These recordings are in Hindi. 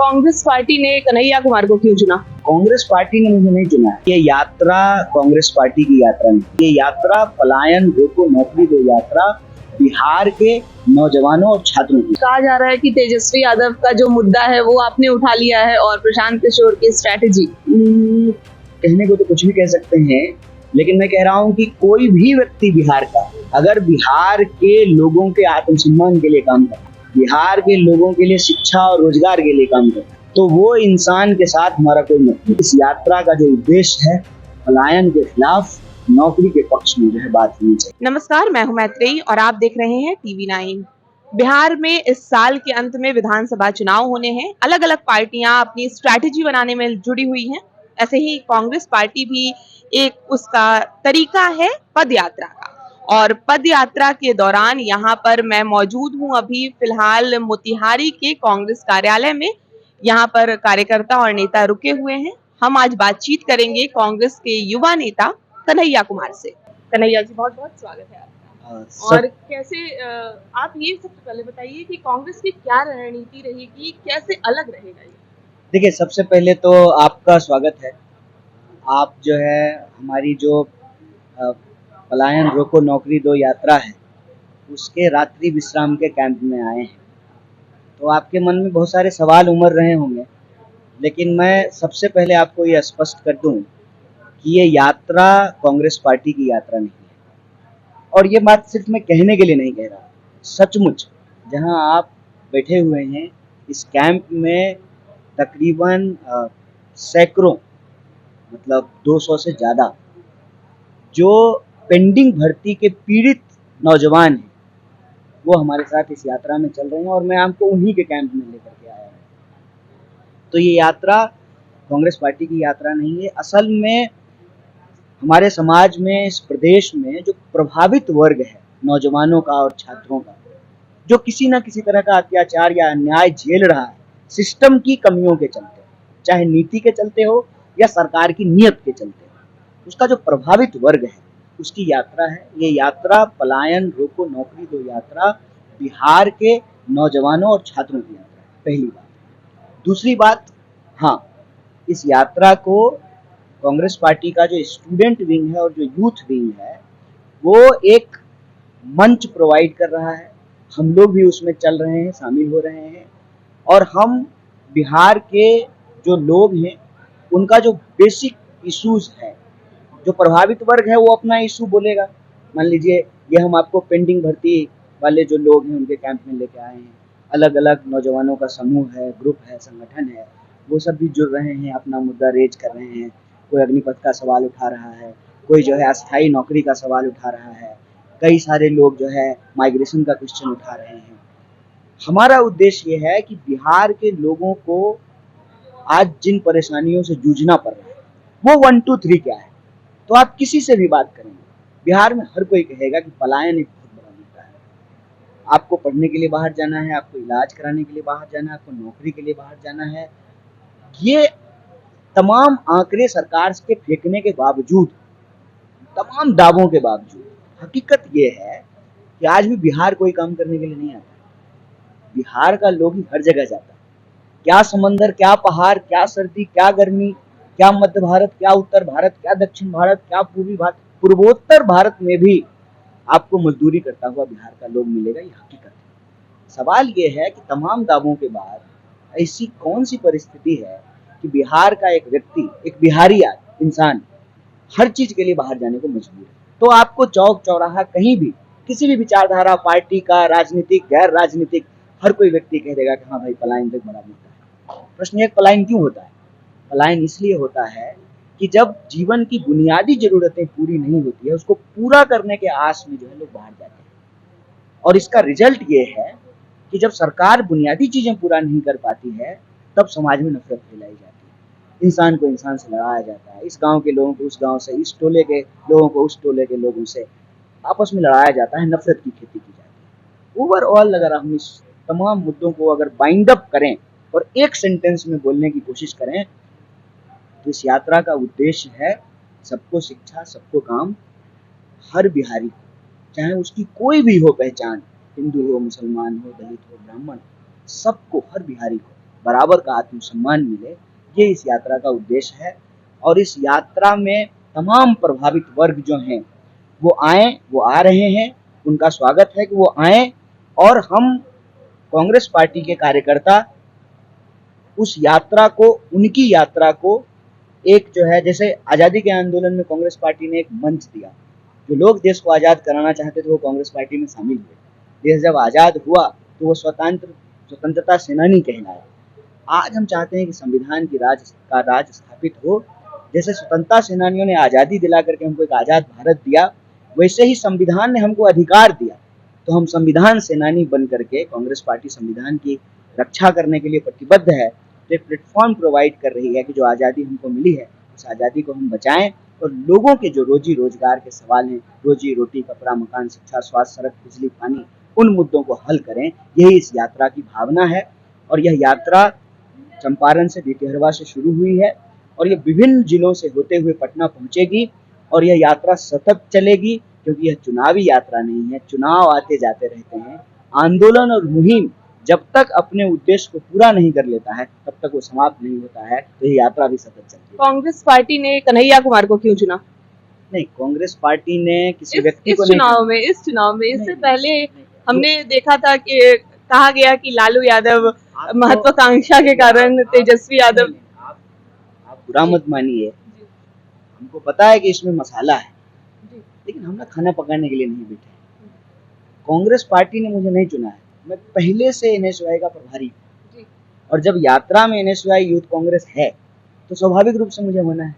कांग्रेस पार्टी ने कन्हैया कुमार को क्यों चुना? कांग्रेस पार्टी ने मुझे नहीं चुना। ये यात्रा कांग्रेस पार्टी की यात्रा नहीं, ये यात्रा पलायन रोको नौकरी दो यात्रा बिहार के नौजवानों और छात्रों की। कहा जा रहा है कि तेजस्वी यादव का जो मुद्दा है वो आपने उठा लिया है और प्रशांत किशोर की स्ट्रैटेजी। कहने को तो कुछ भी कह सकते हैं, लेकिन मैं कह रहा हूँ कि कोई भी व्यक्ति बिहार का अगर बिहार के लोगों के आत्मसम्मान के लिए काम करे, बिहार के लोगों के लिए शिक्षा और रोजगार के लिए काम करे, तो वो इंसान के साथ हमारा कोई मतलब। इस यात्रा का जो उद्देश्य है पलायन के खिलाफ नौकरी के पक्ष में जो है बात होनी चाहिए। नमस्कार, मैं हूं मैत्रेयी और आप देख रहे हैं TV9। बिहार में इस साल के अंत में विधानसभा चुनाव होने हैं। अलग अलग पार्टियां अपनी स्ट्रैटेजी बनाने में जुड़ी हुई हैं। ऐसे ही कांग्रेस पार्टी भी एक उसका तरीका है पद यात्रा का, और पद यात्रा के दौरान यहाँ पर मैं मौजूद हूँ अभी फिलहाल मोतिहारी के कांग्रेस कार्यालय में। यहाँ पर कार्यकर्ता और नेता रुके हुए हैं। हम आज बातचीत करेंगे कांग्रेस के युवा नेता कन्हैया कुमार से। कन्हैया जी, बहुत बहुत स्वागत है आपका। और कैसे आप ये सबसे पहले बताइए कि कांग्रेस की क्या रणनीति रहेगी, कैसे अलग रहेगा ये? देखिए, सबसे पहले तो आपका स्वागत है। आप जो है हमारी जो पलायन रोको नौकरी दो यात्रा है उसके रात्रि विश्राम के कैंप में आए हैं, तो आपके मन में बहुत सारे सवाल उमड़ रहे होंगे, लेकिन मैं सबसे पहले आपको ये स्पष्ट कर दूं कि ये यात्रा कांग्रेस पार्टी की यात्रा नहीं है। और ये बात सिर्फ मैं कहने के लिए नहीं कह रहा, सचमुच जहां आप बैठे हुए हैं इस कैंप में तकरीबन सैकड़ों मतलब 200 से ज़्यादा जो पेंडिंग भर्ती के पीड़ित नौजवान हैं वो हमारे साथ इस यात्रा में चल रहे हैं, और मैं आपको उन्हीं के कैंप में लेकर के आया हूँ। तो ये यात्रा कांग्रेस पार्टी की यात्रा नहीं है। असल में हमारे समाज में, इस प्रदेश में जो प्रभावित वर्ग है नौजवानों का और छात्रों का, जो किसी न किसी तरह का अत्याचार या अन्याय झेल रहा है सिस्टम की कमियों के चलते, चाहे नीति के चलते हो या सरकार की नीयत के चलते हो, उसका जो प्रभावित वर्ग है उसकी यात्रा है। ये यात्रा पलायन रोको नौकरी दो यात्रा बिहार के नौजवानों और छात्रों की यात्रा है, पहली बात। दूसरी बात, हाँ, इस यात्रा को कांग्रेस पार्टी का जो स्टूडेंट विंग है और जो यूथ विंग है वो एक मंच प्रोवाइड कर रहा है। हम लोग भी उसमें चल रहे हैं, शामिल हो रहे हैं, और हम बिहार के जो लोग हैं उनका जो बेसिक इश्यूज है, जो प्रभावित वर्ग है वो अपना इशू बोलेगा। मान लीजिए ये हम आपको पेंडिंग भर्ती वाले जो लोग हैं उनके कैंप में लेके आए हैं। अलग अलग नौजवानों का समूह है, ग्रुप है, संगठन है, वो सब भी जुड़ रहे हैं, अपना मुद्दा रेज कर रहे हैं। कोई अग्निपथ का सवाल उठा रहा है, कोई जो है अस्थायी नौकरी का सवाल उठा रहा है, कई सारे लोग जो है माइग्रेशन का क्वेश्चन उठा रहे हैं। हमारा उद्देश्य ये है कि बिहार के लोगों को आज जिन परेशानियों से जूझना पड़ रहा है वो 1 2 3 क्या है। तो आप किसी से भी बात करेंगे, बिहार में हर कोई कहेगा कि पलायन एक बहुत बड़ा मुद्दा है। आपको पढ़ने के लिए बाहर जाना है, आपको इलाज कराने के लिए बाहर जाना है, आपको नौकरी के लिए बाहर जाना है। ये तमाम आंकड़े सरकार के फेंकने के बावजूद, तमाम दावों के बावजूद, हकीकत ये है कि आज भी बिहार कोई काम करने के लिए नहीं आता। बिहार का लोग ही हर जगह जाता है। क्या समंदर, क्या पहाड़, क्या सर्दी, क्या गर्मी, क्या मध्य भारत, क्या उत्तर भारत, क्या दक्षिण भारत, क्या पूर्वी भारत, पूर्वोत्तर भारत में भी आपको मजदूरी करता हुआ बिहार का लोग मिलेगा, ये हकीकत है। सवाल ये है कि तमाम दावों के बाद ऐसी कौन सी परिस्थिति है कि बिहार का एक व्यक्ति, एक बिहारी इंसान हर चीज के लिए बाहर जाने को मजबूर है। तो आपको चौक चौराहा कहीं भी किसी भी विचारधारा, पार्टी का, राजनीतिक, गैर राजनीतिक, हर कोई व्यक्ति कह देगा कि हाँ भाई पलायन एक बड़ा मुद्दा है। प्रश्न एक, पलायन क्यों होता है? पलायन इसलिए होता है कि जब जीवन की बुनियादी जरूरतें पूरी नहीं होती है, उसको पूरा करने के आस में जो है लोग बाहर जाते हैं, और इसका रिजल्ट ये है कि जब सरकार बुनियादी चीजें पूरा नहीं कर पाती है तब समाज में नफरत फैलाई जाती है, इंसान को इंसान से लड़ाया जाता है, इस गांव के लोगों को उस गांव से, इस टोले के लोगों को उस टोले के लोगों से आपस में लड़ाया जाता है, नफरत की खेती की जाती है। ओवरऑल अगर हम इस तमाम मुद्दों को अगर बाइंड अप करें और एक सेंटेंस में बोलने की कोशिश करें तो इस यात्रा का उद्देश्य है सबको शिक्षा, सबको काम, हर बिहारी को, चाहे उसकी कोई भी हो पहचान, हिंदू हो, मुसलमान हो, दलित हो, ब्राह्मण, सबको, हर बिहारी को बराबर का आत्मसम्मान मिले, ये इस यात्रा का उद्देश्य है। और इस यात्रा में तमाम प्रभावित वर्ग जो हैं वो आए, वो आ रहे हैं, उनका स्वागत है कि वो आए। और हम कांग्रेस पार्टी के कार्यकर्ता उस यात्रा को, उनकी यात्रा को एक जो है, जैसे आज़ादी के आंदोलन में कांग्रेस पार्टी ने एक मंच दिया, जो लोग देश को आज़ाद कराना चाहते थे वो कांग्रेस पार्टी में शामिल हुए। देश जब आज़ाद हुआ तो वो स्वतंत्रता सेनानी कहलाए। आज हम चाहते हैं कि संविधान की राज स्थापित हो। जैसे स्वतंत्रता सेनानियों ने आज़ादी दिला करके हमको एक आज़ाद भारत दिया, वैसे ही संविधान ने हमको अधिकार दिया। तो हम संविधान सेनानी बन करके, कांग्रेस पार्टी संविधान की रक्षा करने के लिए प्रतिबद्ध है, तो एक प्लेटफॉर्म प्रोवाइड कर रही है कि जो आज़ादी हमको मिली है उस आज़ादी को हम बचाएं और लोगों के जो रोजी रोजगार के सवाल हैं, रोजी रोटी, कपड़ा, मकान, शिक्षा, स्वास्थ्य, सड़क, बिजली, पानी, उन मुद्दों को हल करें। यही इस यात्रा की भावना है। और यह यात्रा चंपारण से, भिटिहरवा से शुरू हुई है और ये विभिन्न जिलों से होते हुए पटना पहुंचेगी और यह यात्रा सतत चलेगी, क्योंकि यह चुनावी यात्रा नहीं है। चुनाव आते जाते रहते हैं। आंदोलन और मुहिम जब तक अपने उद्देश्य को पूरा नहीं कर लेता है तब तक वो समाप्त नहीं होता है। तो ये यात्रा भी सतत चलती है। कांग्रेस पार्टी ने कन्हैया कुमार को क्यों चुना? नहीं, कांग्रेस पार्टी ने किसी व्यक्ति इस को चुनाव में इससे नहीं, पहले नहीं, हमने देखा था कि कहा गया कि लालू यादव आप महत्वाकांक्षा के कारण तेजस्वी यादव। आप बुरा मत मानिए, हमको पता है कि इसमें मसाला है, लेकिन हम ना खाना पकाने के लिए नहीं बैठे। कांग्रेस पार्टी ने मुझे नहीं चुना है, मैं पहले से एनएसयूआई का प्रभारी हूँ और जब यात्रा में एनएसयूआई यूथ कांग्रेस है तो स्वाभाविक रूप से मुझे होना है।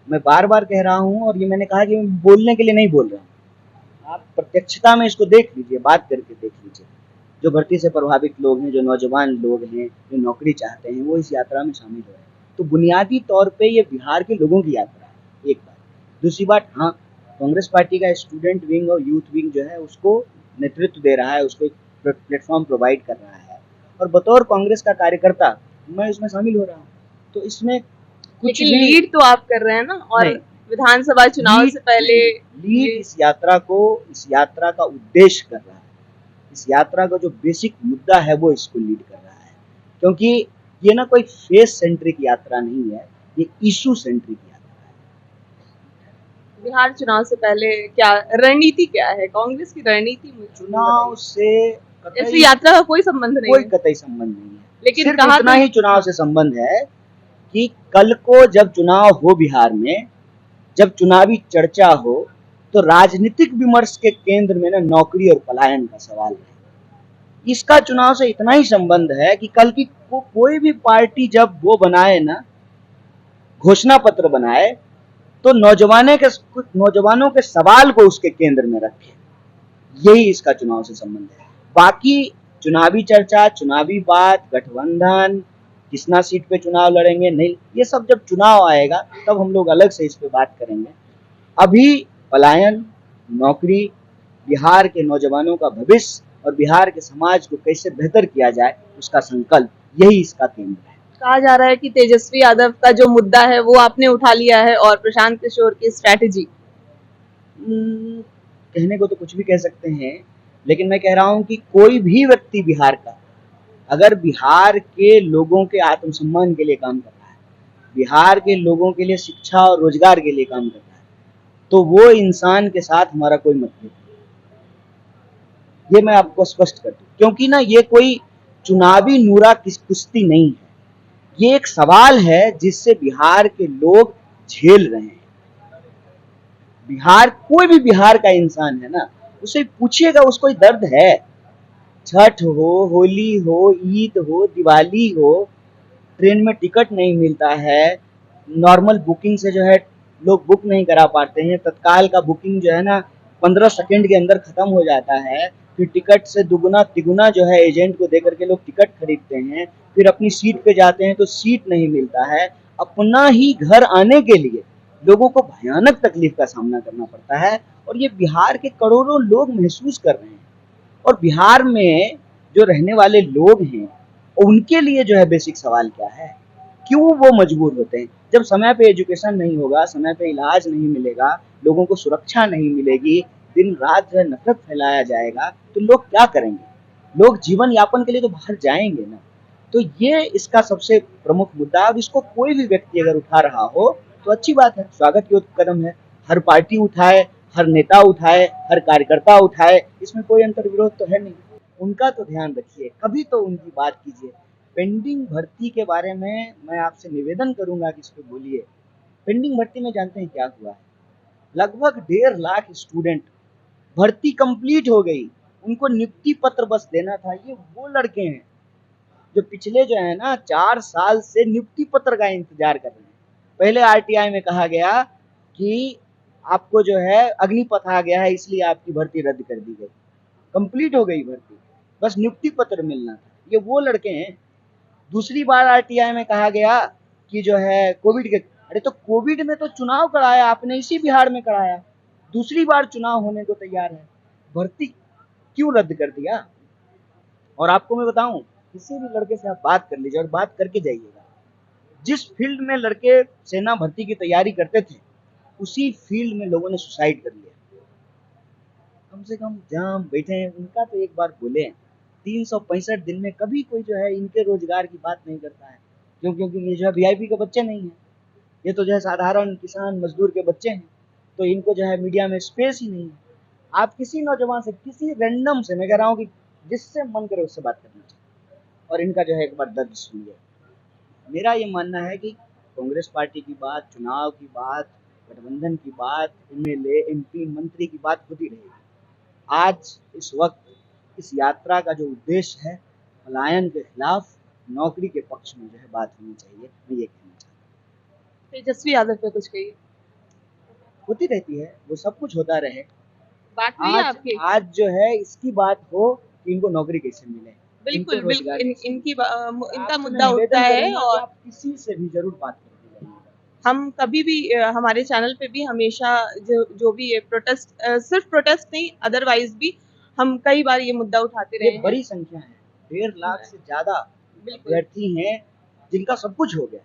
मैं बार बार कह रहा हूँ और ये मैंने कहा कि मैं बोलने के लिए नहीं बोल रहा हूँ। आप प्रत्यक्षता में इसको देख लीजिए, बात करके देख लीजिए। जो भर्ती से प्रभावित लोग हैं, जो नौजवान लोग हैं, जो नौकरी चाहते हैं, वो इस यात्रा में शामिल हो रहे हैं। तो बुनियादी तौर पे ये बिहार के लोगों की यात्रा है, एक बात। दूसरी बात, हाँ, कांग्रेस पार्टी का स्टूडेंट विंग और यूथ विंग जो है उसको नेतृत्व दे रहा है, उसको एक प्लेटफॉर्म प्रोवाइड कर रहा है और बतौर कांग्रेस का कार्यकर्ता मैं उसमें शामिल हो रहा हूँ। तो इसमें कुछ भी लीड तो आप कर रहे हैं ना, और विधानसभा चुनाव से पहले लीड इस यात्रा का उद्देश्य कर रहा है। इस यात्रा का जो बेसिक मुद्दा है वो इसको लीड कर रहा है, क्योंकि ये ना कोई फेस सेंट्रिक यात्रा नहीं है, ये इशू सेंट्रिक यात्रा है। बिहार चुनाव से पहले क्या रणनीति क्या है कांग्रेस की? रणनीति चुनाव से इस यात्रा का कोई संबंध नहीं, कोई कतई संबंध नहीं है, लेकिन सिर्फ इतना ही चुनाव से संबंध है कि कल को जब चुनाव हो बिहार में, जब चुनावी चर्चा हो, तो राजनीतिक विमर्श के केंद्र में ना नौकरी और पलायन का सवाल है। इसका चुनाव से इतना ही संबंध है कि कल की कोई भी पार्टी जब वो बनाए ना, घोषणा पत्र बनाए, तो नौजवानों के सवाल को उसके केंद्र में रखे। यही इसका चुनाव से संबंध है। बाकी चुनावी चर्चा, चुनावी बात, गठबंधन, किसना सीट पे चुनाव लड़ेंगे, नहीं, ये सब जब चुनाव आएगा तब हम लोग अलग से इस पे बात करेंगे। अभी पलायन, नौकरी, बिहार के नौजवानों का भविष्य और बिहार के समाज को कैसे बेहतर किया जाए, उसका संकल्प, यही इसका केंद्र है। कहा जा रहा है कि तेजस्वी यादव का जो मुद्दा है वो आपने उठा लिया है और प्रशांत किशोर की स्ट्रैटेजी। कहने को तो कुछ भी कह सकते हैं, लेकिन मैं कह रहा हूं कि कोई भी व्यक्ति बिहार का अगर बिहार के लोगों के आत्मसम्मान के लिए काम कर रहा है, बिहार के लोगों के लिए शिक्षा और रोजगार के लिए काम कर रहा है, तो वो इंसान के साथ हमारा कोई मतभेद नहीं। ये मैं आपको स्पष्ट कर दूं, क्योंकि ना ये कोई चुनावी नूरा कुश्ती नहीं है। ये एक सवाल है जिससे बिहार के लोग झेल रहे हैं। बिहार, कोई भी बिहार का इंसान है ना, उसे पूछिएगा, उसको दर्द है। छठ हो, होली हो, ईद हो, दिवाली हो, ट्रेन में टिकट नहीं मिलता है, नॉर्मल बुकिंग से जो है लोग बुक नहीं करा पाते हैं, तत्काल का बुकिंग जो है ना 15 सेकंड के अंदर खत्म हो जाता है, फिर टिकट से दुगुना तिगुना जो है एजेंट को देकर के लोग टिकट खरीदते हैं, फिर अपनी सीट पे जाते हैं तो सीट नहीं मिलता है। अपना ही घर आने के लिए लोगों को भयानक तकलीफ का सामना करना पड़ता है और ये बिहार के करोड़ों लोग महसूस कर रहे हैं। और बिहार में जो रहने वाले लोग हैं उनके लिए जो है बेसिक सवाल क्या है, क्यों वो मजबूर होते हैं? जब समय पे एजुकेशन नहीं होगा, समय पे इलाज नहीं मिलेगा, लोगों को सुरक्षा नहीं मिलेगी, दिन रात जो है नफरत फैलाया जाएगा, तो लोग क्या करेंगे? लोग जीवन यापन के लिए तो बाहर जाएंगे ना। तो ये इसका सबसे प्रमुख मुद्दा है। अब इसको कोई भी व्यक्ति अगर उठा रहा हो तो अच्छी बात है, स्वागत योग्य कदम है। हर पार्टी उठाए, हर नेता उठाए, हर कार्यकर्ता उठाए, इसमें कोई अंतर विरोध तो है नहीं। उनका तो ध्यान रखिए, कभी तो उनकी बात कीजिए। पेंडिंग भर्ती के बारे में मैं आपसे निवेदन करूंगा कि इस पे बोलिए। पेंडिंग भर्ती में जानते हैं क्या हुआ है? लगभग 1.5 लाख स्टूडेंट, भर्ती कंप्लीट हो गई, उनको नियुक्ति पत्र बस देना था। ये वो लड़के हैं जो पिछले जो है ना 4 साल से नियुक्ति पत्र का इंतजार कर रहे हैं। पहले आरटीआई में कहा गया कि आपको जो है अग्निपथ आ गया है, इसलिए आपकी भर्ती रद्द कर दी गई। कंप्लीट हो गई भर्ती, बस नियुक्ति पत्र मिलना था। ये वो लड़के हैं। दूसरी बार आरटीआई में कहा गया कि जो है कोविड के, अरे तो कोविड में तो चुनाव कराया आपने, इसी बिहार में कराया, दूसरी बार चुनाव होने को तैयार है, भर्ती क्यों रद्द कर दिया? और आपको मैं बताऊं, किसी भी लड़के से आप बात कर लीजिए और बात करके जाइएगा, जिस फील्ड में लड़के सेना भर्ती की तैयारी करते थे उसी फील्ड में लोगों ने सुसाइड कर लिया। कम से कम जहां हम बैठे हैं उनका तो एक बार बोले। 365 दिन में कभी कोई जो है इनके रोजगार की बात नहीं करता है। क्यों? क्योंकि ये जो है वीआईपी के बच्चे नहीं है, ये तो जो है साधारण किसान मजदूर के बच्चे हैं, तो इनको जो है मीडिया में स्पेस ही नहीं है। आप किसी नौजवान से, किसी रैंडम से, मैं कह रहा हूँ कि जिससे मन करे उससे बात करना चाहिए और इनका जो है एक बार दर्द सुनिए। मेरा ये मानना है कि कांग्रेस पार्टी की बात, चुनाव की बात, गठबंधन की बात, एमएलए, एमपी, मंत्री की बात होती रहेगी। आज इस वक्त इस यात्रा का जो उद्देश्य है, पलायन के खिलाफ नौकरी के पक्ष में जो है बात होनी चाहिए। मैं ये कहना चाहता हूँ। तेजस्वी यादव पे कुछ कहिए। होती रहती है, वो सब कुछ होता रहे। बात हुई है आज आपकी? आज जो है इसकी बात हो कि इनको नौकरी कैसे मिले, बिल्कुल इनको बिल्कुल, रोजगार कैसे मिले। इनका आपसे मैं मुद्दा उठता निवेदन है करूंगा कि और आप किसी से भी जरूर बात करके जाइएगा। हम कभी भी हमारे चैनल पे भी हमेशा जो भी ये प्रोटेस्ट, सिर्फ प्रोटेस्ट नहीं, अदरवाइज भी हम कई बार ये मुद्दा उठाते रहे ये हैं। बड़ी संख्या है, 1.5 लाख से ज्यादा बिल्कुल। अभ्यर्थी हैं जिनका सब कुछ हो गया,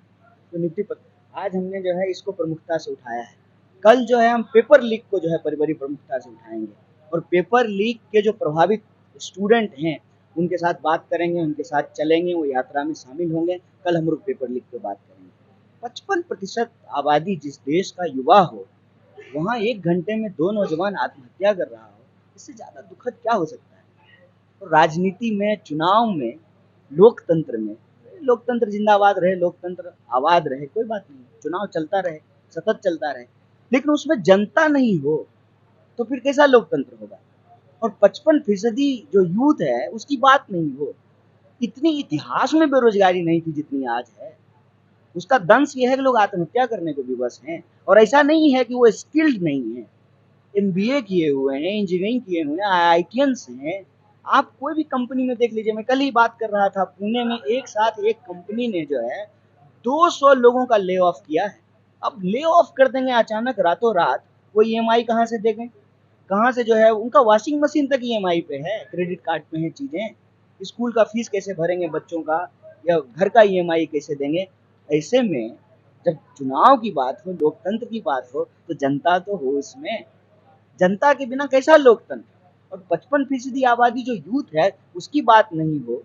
तो नियुक्ति पत्र आज हमने जो है इसको प्रमुखता से उठाया है। कल जो है हम पेपर लीक को जो है बड़ी प्रमुखता से उठाएंगे और पेपर लीक के जो प्रभावित स्टूडेंट हैं उनके साथ बात करेंगे, उनके साथ चलेंगे, वो यात्रा में शामिल होंगे। कल हम लोग पेपर लीक पे बात करेंगे। 55% आबादी जिस देश का युवा हो, वहाँ 1 घंटे में 2 नौजवान आत्महत्या कर रहा हो, इससे ज्यादा दुखद क्या हो सकता है? तो राजनीति में, चुनाव में, लोकतंत्र में, लोकतंत्र जिंदाबाद रहे, लोकतंत्र आबाद रहे, कोई बात नहीं, चुनाव चलता रहे, सतत चलता रहे, लेकिन उसमें जनता नहीं हो तो फिर कैसा लोकतंत्र होगा? और 55% जो यूथ है उसकी बात नहीं हो। इतनी इतिहास में बेरोजगारी नहीं थी जितनी आज है। उसका दंश यह है कि लोग आत्महत्या करने को विवश हैं। और ऐसा नहीं है कि वो स्किल्ड नहीं है, एमबीए किए हुए हैं, इंजीनियरिंग किए हुए हैं, आईआईटीएंस हैं। आप कोई भी कंपनी में देख लीजिए। मैं कल ही बात कर रहा था, पुणे में एक साथ एक कंपनी ने जो है 200 लोगों का ले ऑफ किया है। अब ले ऑफ कर देंगे अचानक रातों रात, वो ईएमआई कहाँ से देंगे? कहाँ से जो है उनका वॉशिंग मशीन तक ईएमआई पे है, क्रेडिट कार्ड पे है चीजें। स्कूल का फीस कैसे भरेंगे बच्चों का, या घर का ईएमआई कैसे देंगे? ऐसे में जब चुनाव की बात हो, लोकतंत्र की बात हो, तो जनता तो हो इसमें। जनता के बिना कैसा लोकतंत्र? और 55% आबादी जो यूथ है उसकी बात नहीं हो।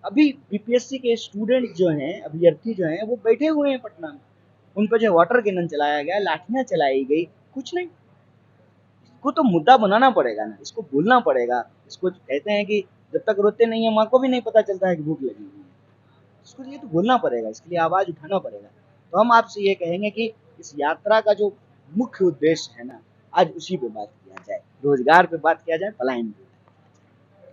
अभी बीपीएससी के स्टूडेंट जो हैं, अभ्यर्थी जो हैं, वो बैठे हुए हैं पटना में, उन पर जो वाटर कैनन चलाया गया, लाठियां चलाई गई, कुछ नहीं। इसको तो मुद्दा बनाना पड़ेगा ना, इसको बोलना पड़ेगा। इसको कहते हैं कि जब तक रोते नहीं है माँ को भी नहीं पता चलता है कि भूख लगी हुई है। इसको लिए तो बोलना पड़ेगा, इसके लिए आवाज उठाना पड़ेगा। तो हम आपसे ये कहेंगे कि इस यात्रा का जो मुख्य उद्देश्य है ना, आज उसी पे बात किया जाए, रोजगार पे बात किया जाए, पलायन पे।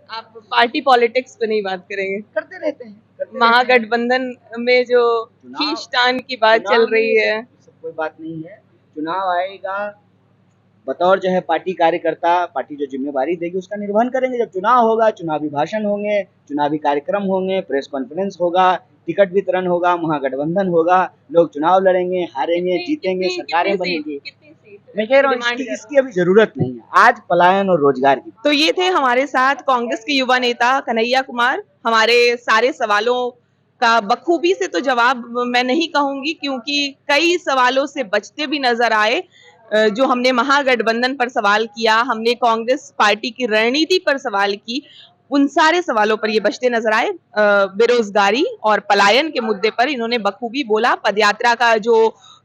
आप पार्टी पॉलिटिक्स पे नहीं बात करेंगे? करते रहते हैं। महागठबंधन में जो खींचतान की बात चल रही है, सब कोई बात नहीं है। चुनाव आएगा, बतौर जो है पार्टी कार्यकर्ता, पार्टी जो जिम्मेवारी देगी उसका निर्वहन करेंगे। जब चुनाव होगा, चुनावी भाषण होंगे, चुनावी कार्यक्रम होंगे, प्रेस कॉन्फ्रेंस होगा, टिकट वितरण होगा, महागठबंधन होगा, लोग चुनाव लड़ेंगे, हारेंगे, जीतेंगे, सरकारें बनेंगी। मैं कह रहा हूँ इसकी अभी जरूरत नहीं है। आज पलायन और रोजगार की। तो ये थे हमारे साथ कांग्रेस के युवा नेता कन्हैया कुमार। हमारे सारे सवालों का बखूबी से तो जवाब मैं नहीं कहूंगी, क्योंकि कई सवालों से बचते भी नजर आए। जो हमने महागठबंधन पर सवाल किया, हमने कांग्रेस पार्टी की रणनीति पर सवाल की, उन सारे सवालों पर ये बचते नजर आए। बेरोजगारी और पलायन के मुद्दे पर इन्होंने बखूबी बोला। पदयात्रा का जो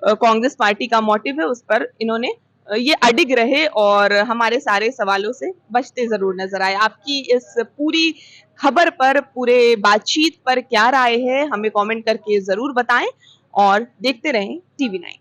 कांग्रेस पार्टी का मोटिव है उस पर इन्होंने ये अडिग रहे और हमारे सारे सवालों से बचते जरूर नजर आए। आपकी इस पूरी खबर पर, पूरे बातचीत पर क्या राय है, हमें कमेंट करके जरूर बताएं और देखते रहें टीवी 9।